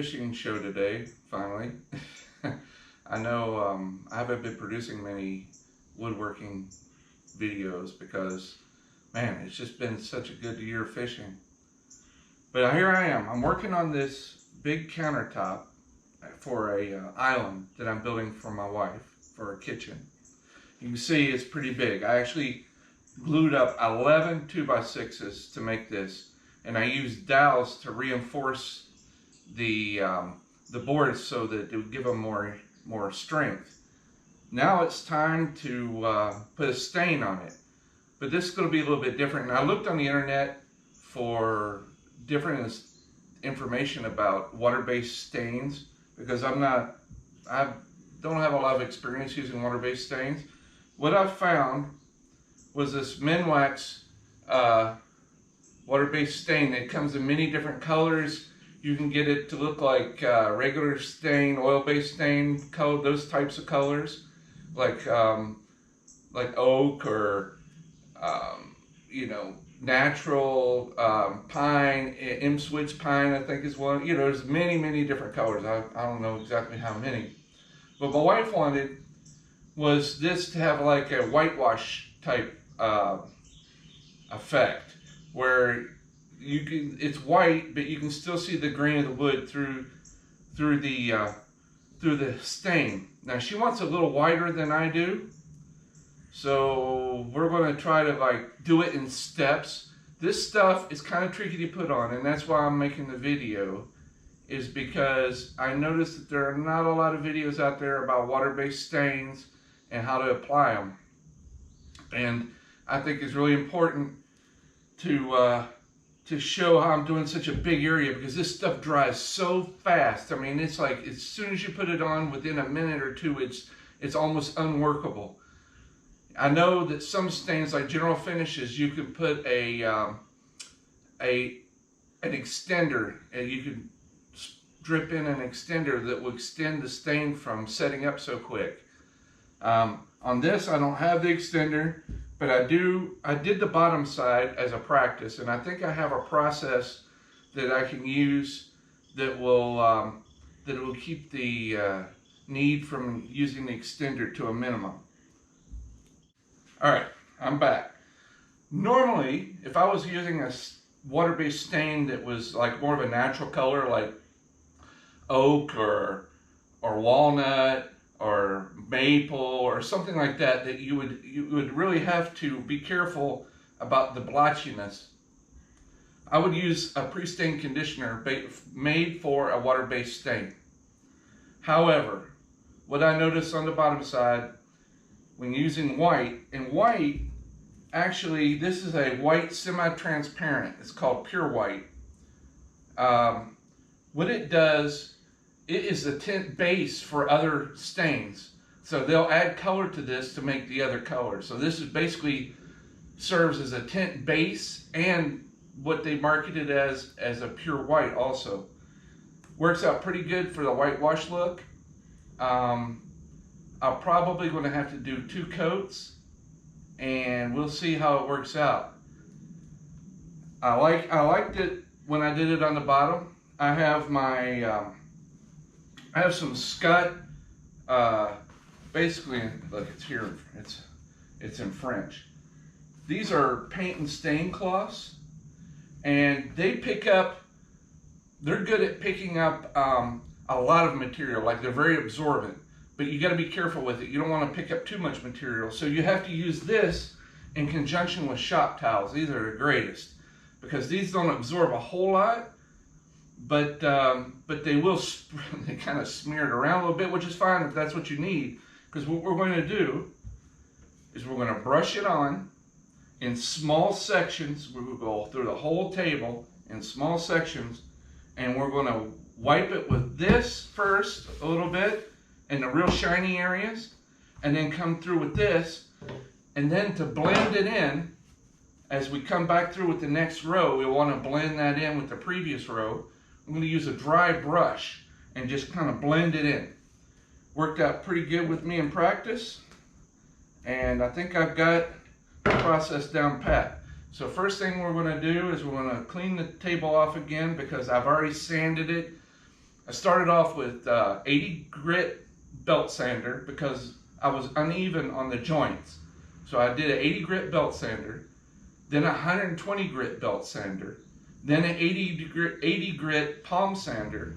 fishing show today, finally. I know I haven't been producing many woodworking videos because, man, it's just been such a good year of fishing. But here I am. I'm working on this big countertop for a island that I'm building for my wife for a kitchen. You can see it's pretty big. I actually glued up 11 2x6s to make this, and I used dowels to reinforce the boards so that it would give them more strength. Now it's time to put a stain on it, but this is going to be a little bit different. And I looked on the internet for different information about water-based stains because I don't have a lot of experience using water-based stains. What I found was this Minwax water-based stain that comes in many different colors. You can get it to look like regular stain, oil-based stain, color, those types of colors, like oak or natural pine, M-switch pine, I think is one. There's many different colors. I don't know exactly how many. But my wife wanted was this to have like a whitewash type effect, where it's white, but you can still see the grain of the wood through the stain. Now she wants a little whiter than I do, so we're going to try to do it in steps. This stuff is kind of tricky to put on, and that's why I'm making the video, is because I noticed that there are not a lot of videos out there about water-based stains and how to apply them. And I think it's really important to show how I'm doing such a big area, because this stuff dries so fast. I mean, it's like as soon as you put it on, within a minute or two, it's almost unworkable. I know that some stains, like general finishes, you can put an extender, and you can drip in an extender that will extend the stain from setting up so quick. On this, I don't have the extender, but I did the bottom side as a practice, and I think I have a process that I can use that will keep the need from using the extender to a minimum. All right, I'm back. Normally, if I was using a water-based stain that was like more of a natural color, like oak or walnut or maple or something like that, you would really have to be careful about the blotchiness. I would use a pre-stain conditioner made for a water-based stain. However, what I noticed on the bottom side when using white, and white, actually this is a white semi-transparent, it's called pure white. What it does, it is a tint base for other stains. So they'll add color to this to make the other color. So this is basically serves as a tint base, and what they market it as a pure white also. Works out pretty good for the whitewash look. I'm probably going to have to do 2 coats, and we'll see how it works out. I liked it when I did it on the bottom. I have my I have some scut, basically, look, it's here, it's in French. These are paint and stain cloths, and they're good at picking up a lot of material, like they're very absorbent, but you got to be careful with it. You don't want to pick up too much material, so you have to use this in conjunction with shop towels. These are the greatest, because these don't absorb a whole lot, but they will, they kind of smear it around a little bit, which is fine if that's what you need. Because what we're going to do is we're going to brush it on in small sections. We will go through the whole table in small sections, and we're going to wipe it with this first a little bit in the real shiny areas, and then come through with this, and then to blend it in, as we come back through with the next row, we want to blend that in with the previous row. I'm going to use a dry brush and just kind of blend it in. Worked out pretty good with me in practice, and I think I've got the process down pat. So first thing we're going to do is we're going to clean the table off again, because I've already sanded it I started off with 80 grit belt sander because I was uneven on the joints. So I did an 80 grit belt sander, then a 120 grit belt sander, then an 80 grit palm sander.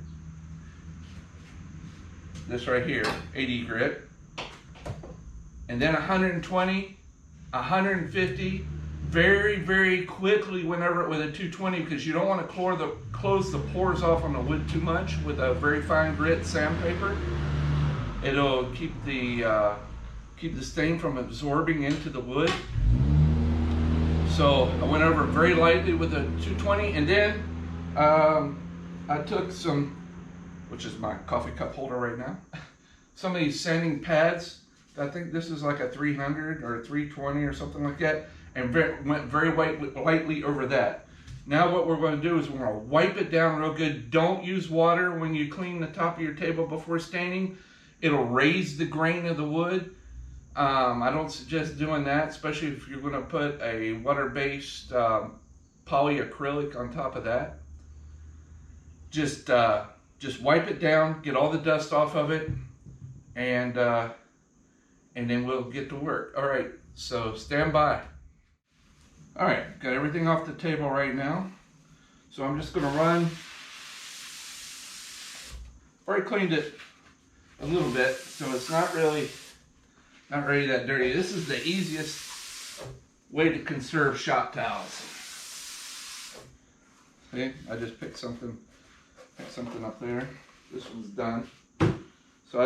This right here, 80 grit. And then 120, 150, very quickly whenever with a 220, because you don't want to close the pores off on the wood too much with a very fine grit sandpaper. It'll keep the stain from absorbing into the wood. So I went over very lightly with a 220, and then I took some, which is my coffee cup holder right now, some of these sanding pads. I think this is like a 300 or a 320 or something like that, and went very lightly over that. Now what we're going to do is we're going to wipe it down real good. Don't use water when you clean the top of your table before staining. It'll raise the grain of the wood. I don't suggest doing that, especially if you're going to put a water-based polyacrylic on top of that. Just wipe it down, get all the dust off of it, and then we'll get to work. All right, so stand by. All right, got everything off the table right now. So I'm just gonna run. Already cleaned it a little bit, so it's not really that dirty. This is the easiest way to conserve shop towels. See, I just picked something up there. This one's done. So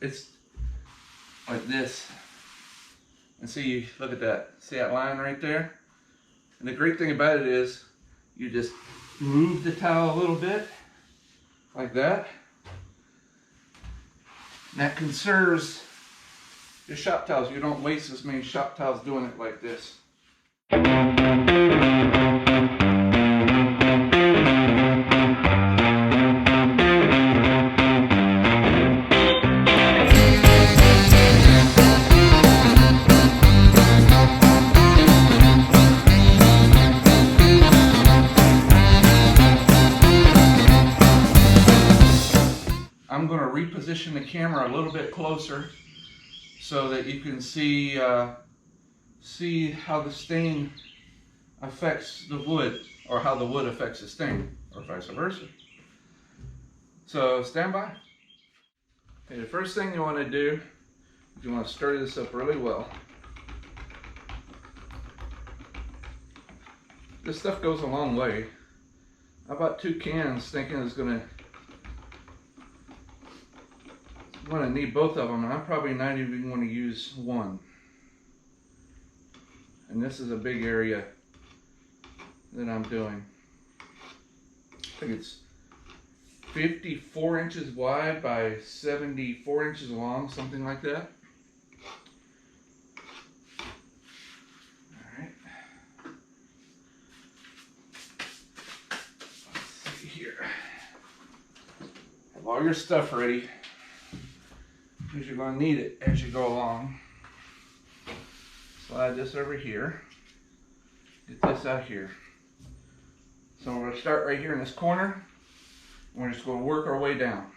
it's like this. And see, look at that. See that line right there? And the great thing about it is you just move the towel a little bit like that. And that conserves your shop towels. You don't waste as many shop towels doing it like this. I'm going to reposition the camera a little bit closer so that you can see how the stain affects the wood, or how the wood affects the stain, or vice versa. So stand by. Okay, the first thing you want to do is you want to stir this up really well. This stuff goes a long way. I bought 2 cans thinking it's going to need both of them, and I'm probably not even going to use one. And this is a big area that I'm doing. I think it's 54 inches wide by 74 inches long, something like that. All right. Let's see here. Have all your stuff ready, because you're going to need it as you go along. Slide this over here. Get this out here. So we're going to start right here in this corner. We're just going to work our way down.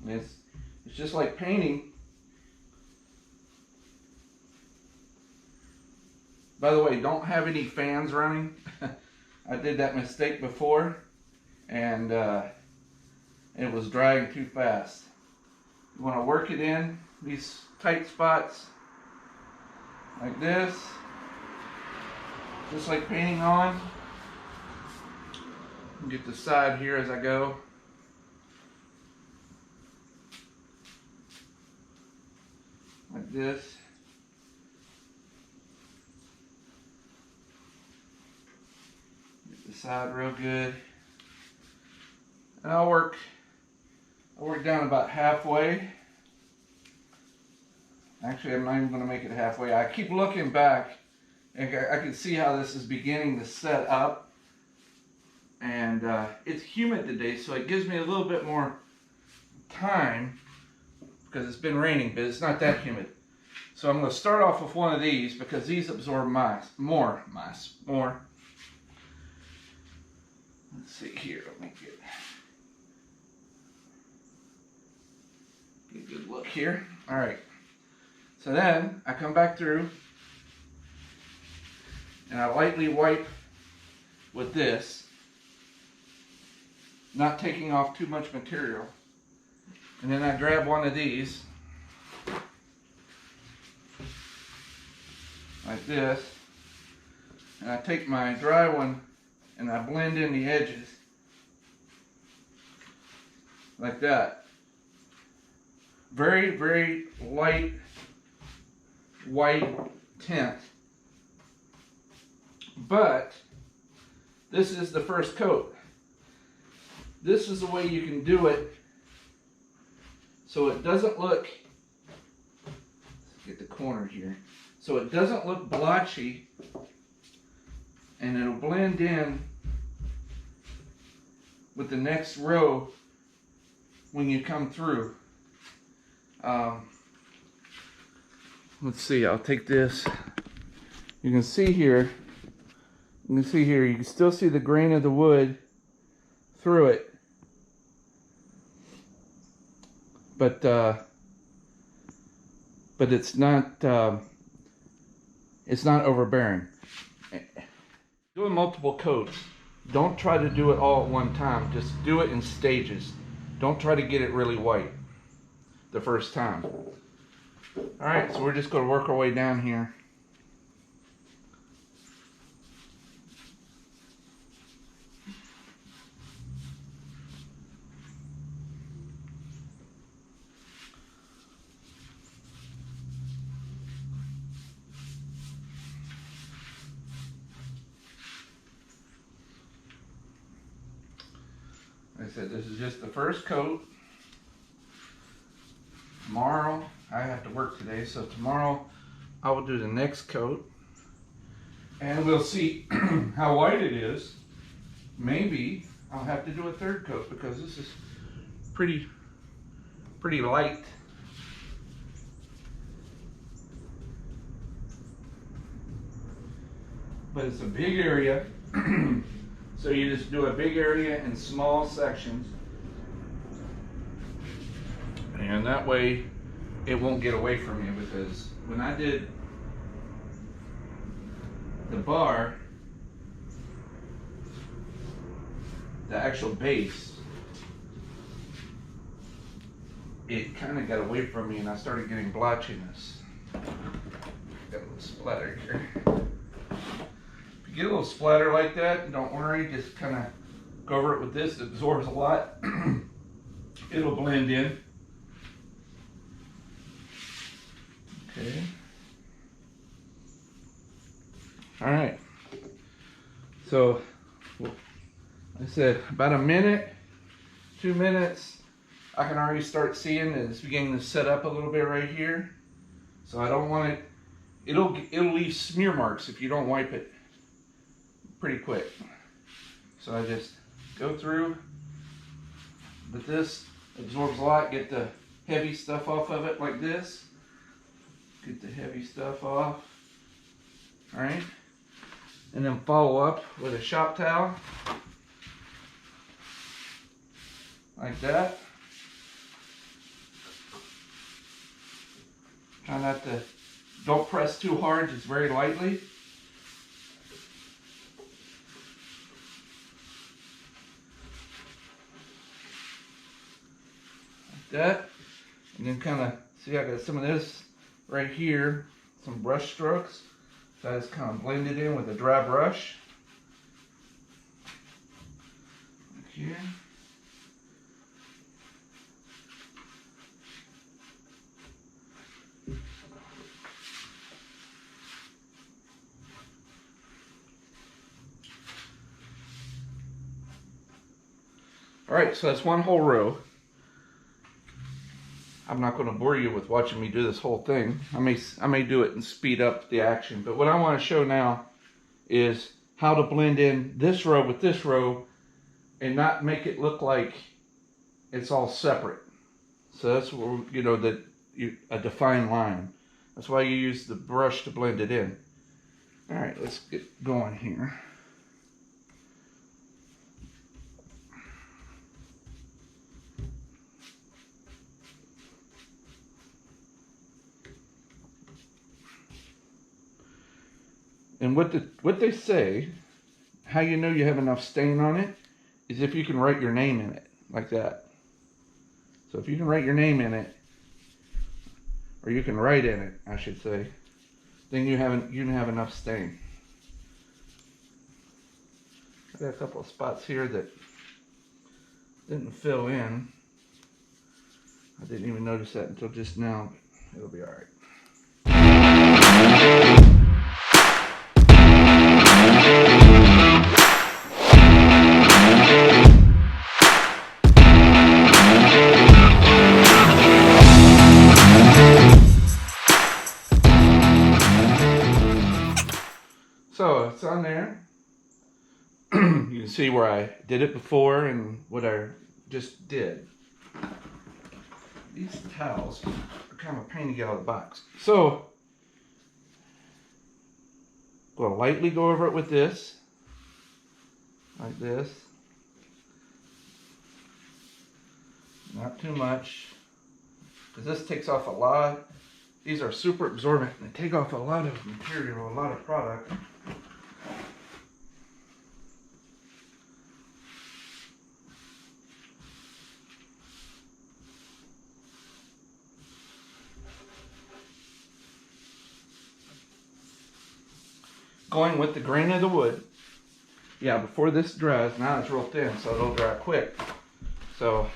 And it's just like painting. By the way, don't have any fans running. I did that mistake before, and it was drying too fast. You want to work it in these tight spots like this, just like painting on. Get the side here as I go. Like this. Get the side real good. And I'll work down about halfway. Actually, I'm not even going to make it halfway. I keep looking back, and I can see how this is beginning to set up. And it's humid today, so it gives me a little bit more time, because it's been raining, but it's not that humid. So I'm going to start off with one of these because these absorb more. Let's see here. Let me get a good look here. All right. So then I come back through and I lightly wipe with this, not taking off too much material. And then I grab one of these, like this, and I take my dry one and I blend in the edges, like that. Very, very light white tint. But this is the first coat. This is the way you can do it so it doesn't look, let's get the corner here, so it doesn't look blotchy, and it'll blend in with the next row when you come through. Let's see, I'll take this. You can see here, you can still see the grain of the wood through it. But it's not overbearing. Doing multiple coats, don't try to do it all at one time. Just do it in stages. Don't try to get it really white the first time. All right, so we're just going to work our way down here. Like I said, this is just the first coat. Tomorrow, I have to work today, so tomorrow I will do the next coat. And we'll see how white it is. Maybe I'll have to do a third coat because this is pretty light. But it's a big area. So you just do a big area in small sections, and that way it won't get away from you, because when I did the bar, the actual base, it kind of got away from me and I started getting blotchiness. Got a little splatter here. Get a little splatter like that, don't worry, just kind of go over it with this. It absorbs a lot. It'll blend in. Okay. All right. So, like I said, about a minute, 2 minutes, I can already start seeing that it's beginning to set up a little bit right here. So I don't want it, it'll leave smear marks if you don't wipe it pretty quick. So I just go through, but this absorbs a lot. Get the heavy stuff off of it like this. Get the heavy stuff off. All right, and then follow up with a shop towel like that. Try not to, don't press too hard, just very lightly. That, and then kind of see, I got some of this right here, some brush strokes, so I just kind of blend it in with a dry brush like here. All right, so that's one whole row. I'm not going to bore you with watching me do this whole thing. I may do it and speed up the action, but what I want to show now is how to blend in this row with this row and not make it look like it's all separate. So that's where, you know, a defined line. That's why you use the brush to blend it in. All right, let's get going here. And what they say, how you know you have enough stain on it, is if you can write your name in it, like that. So if you can write your name in it, or you can write in it, I should say, then you have enough stain. I got a couple of spots here that didn't fill in. I didn't even notice that until just now, but it'll be all right. So it's on there. You can see where I did it before and what I just did. These towels are kind of a pain to get out of the box. So I'm going to lightly go over it with this, like this. Not too much, because this takes off a lot. These are super absorbent and they take off a lot of material, a lot of product. Going with the grain of the wood. Yeah, before this dries, now it's real thin, so it'll dry quick. So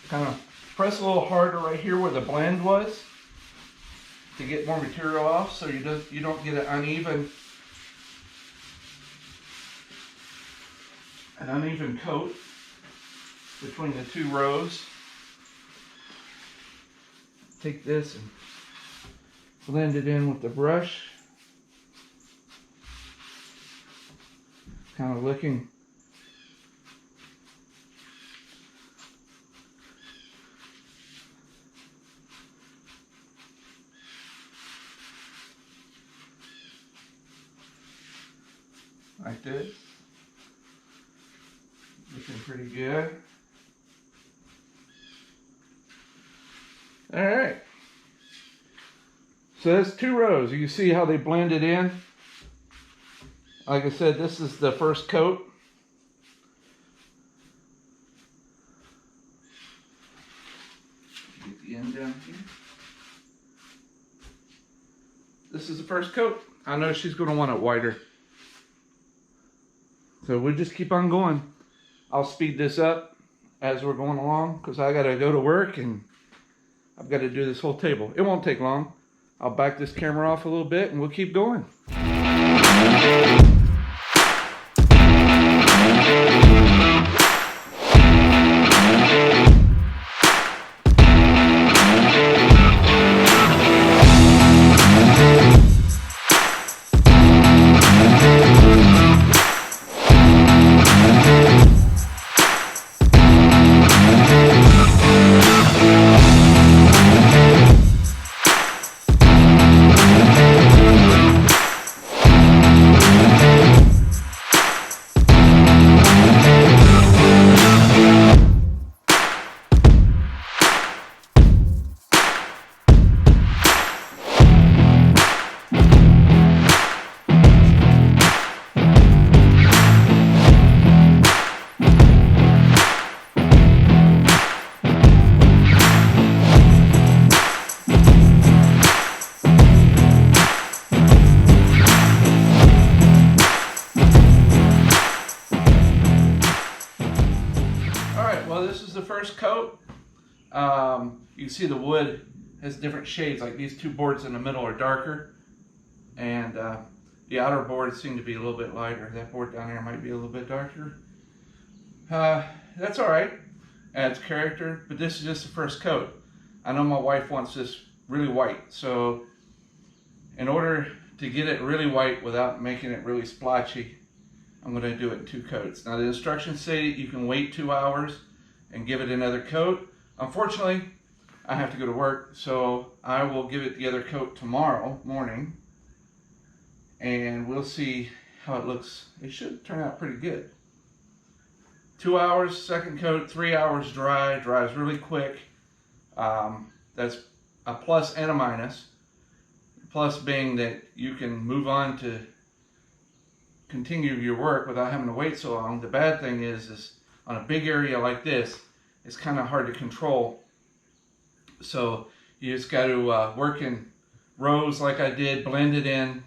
kind of press a little harder right here where the blend was to get more material off, so you don't get an uneven coat between the two rows. Take this and blend it in with the brush. Kind of looking like this. Looking pretty good. All right. So that's two rows. You can see how they blended in. Like I said, this is the first coat. Get the end down here. This is the first coat. I know she's going to want it whiter. So we'll just keep on going. I'll speed this up as we're going along because I got to go to work and I've got to do this whole table. It won't take long. I'll back this camera off a little bit and we'll keep going. First coat, you can see the wood has different shades. Like these two boards in the middle are darker, and the outer boards seem to be a little bit lighter. That board down there might be a little bit darker. That's all right, adds character, but this is just the first coat. I know my wife wants this really white, so in order to get it really white without making it really splotchy, I'm going to do it in two coats. Now the instructions say that you can wait 2 hours and give it another coat. Unfortunately, I have to go to work, so I will give it the other coat tomorrow morning, and we'll see how it looks. It should turn out pretty good. 2 hours, second coat, 3 hours dry, dries really quick. That's a plus and a minus. Plus being that you can move on to continue your work without having to wait so long. The bad thing is on a big area like this, it's kind of hard to control. So you just got to work in rows like I did, blend it in,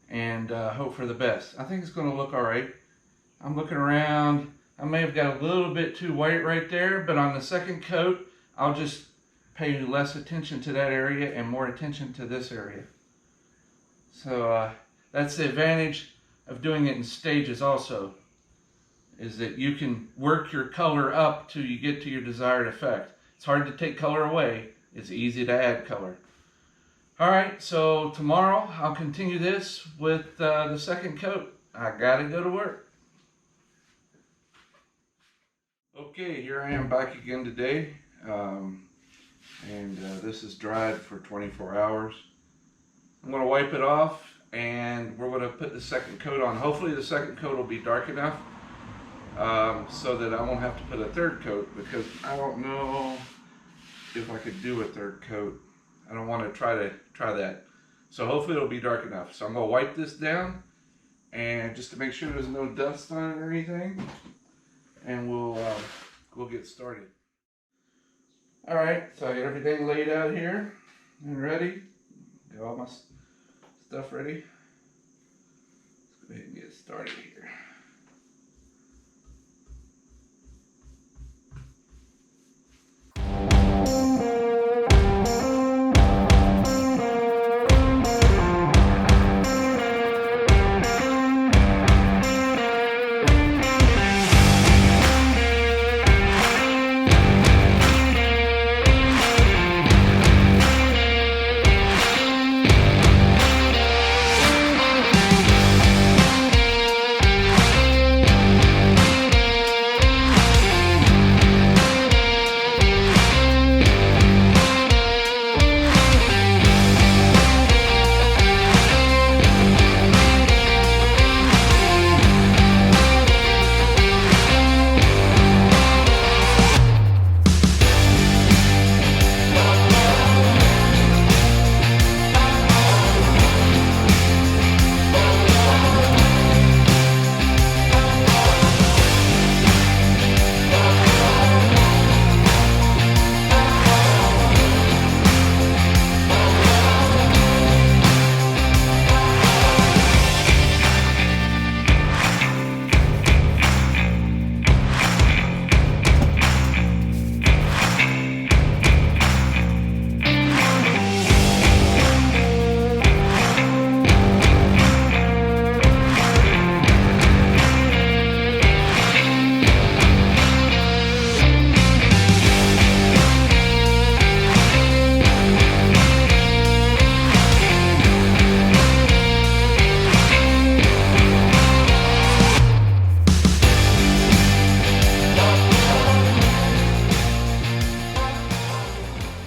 and hope for the best. I think it's going to look all right. I'm looking around. I may have got a little bit too white right there, but on the second coat, I'll just pay less attention to that area and more attention to this area. So that's the advantage of doing it in stages also, is that you can work your color up till you get to your desired effect. It's hard to take color away. It's easy to add color. All right, so tomorrow I'll continue this with the second coat. I gotta go to work. Okay, here I am back again today. This is dried for 24 hours. I'm gonna wipe it off and we're gonna put the second coat on. Hopefully the second coat will be dark enough so that I won't have to put a third coat, because I don't know if I could do a third coat. I don't want to try that. So hopefully it'll be dark enough. So I'm gonna wipe this down, and just to make sure there's no dust on it or anything, and we'll get started. All right, so I got everything laid out here and ready. Got all my stuff ready. Let's go ahead and get started here.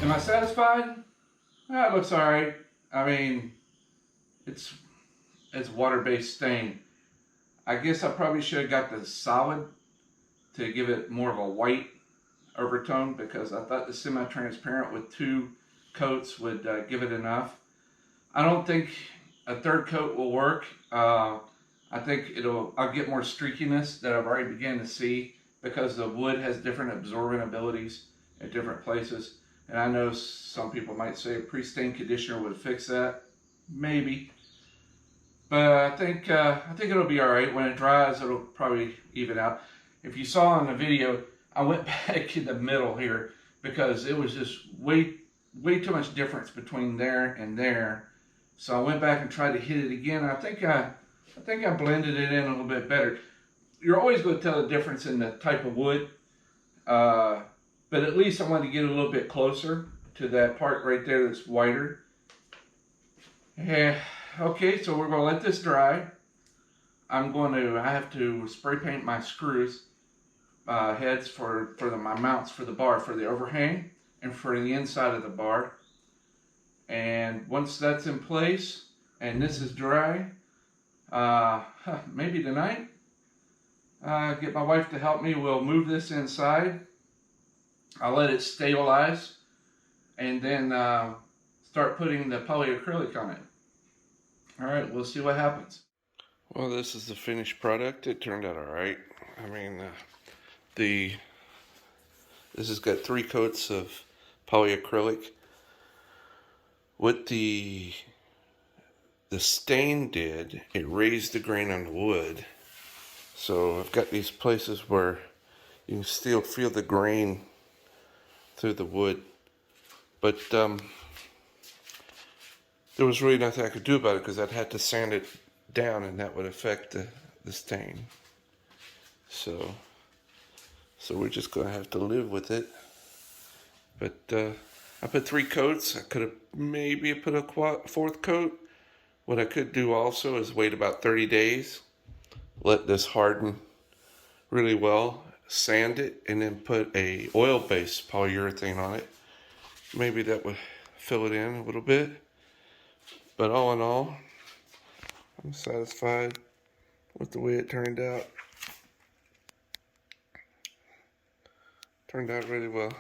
Am I satisfied? It looks all right. I mean, it's water-based stain. I guess I probably should have got the solid to give it more of a white overtone, because I thought the semi-transparent with 2 coats would give it enough. I don't think a third coat will work. I think I'll get more streakiness that I've already begun to see, because the wood has different absorbent abilities at different places. And I know some people might say a pre-stain conditioner would fix that. Maybe. But I think it'll be all right. When it dries, it'll probably even out. If you saw in the video, I went back in the middle here because it was just way too much difference between there and there. So I went back and tried to hit it again. I think I blended it in a little bit better. You're always going to tell the difference in the type of wood. But at least I wanted to get a little bit closer to that part right there that's whiter. Yeah, okay, so we're going to let this dry. I have to spray paint my screws heads for my mounts for the bar, for the overhang. and for the inside of the bar. And once that's in place and this is dry, maybe tonight, get my wife to help me. We'll move this inside. I'll let it stabilize and then start putting the polyacrylic on it. All right, we'll see what happens. Well, this is the finished product. It turned out all right. I mean, this has got 3 coats of polyacrylic. What the stain did, it raised the grain on the wood. So I've got these places where you can still feel the grain through the wood. But there was really nothing I could do about it because I'd had to sand it down and that would affect the stain. So we're just going to have to live with it. But I put 3 coats. I could have maybe put a 4th coat. What I could do also is wait about 30 days, let this harden really well, sand it, and then put a oil-based polyurethane on it. Maybe that would fill it in a little bit. But all in all, I'm satisfied with the way it turned out. Turned out really well.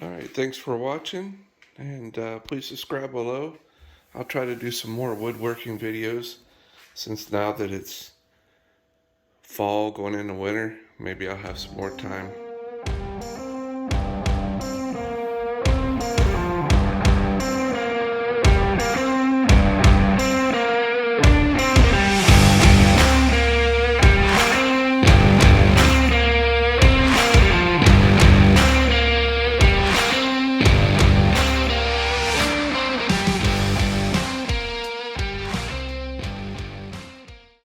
Alright, thanks for watching, and please subscribe below. I'll try to do some more woodworking videos, since now that it's fall going into winter, maybe I'll have some more time.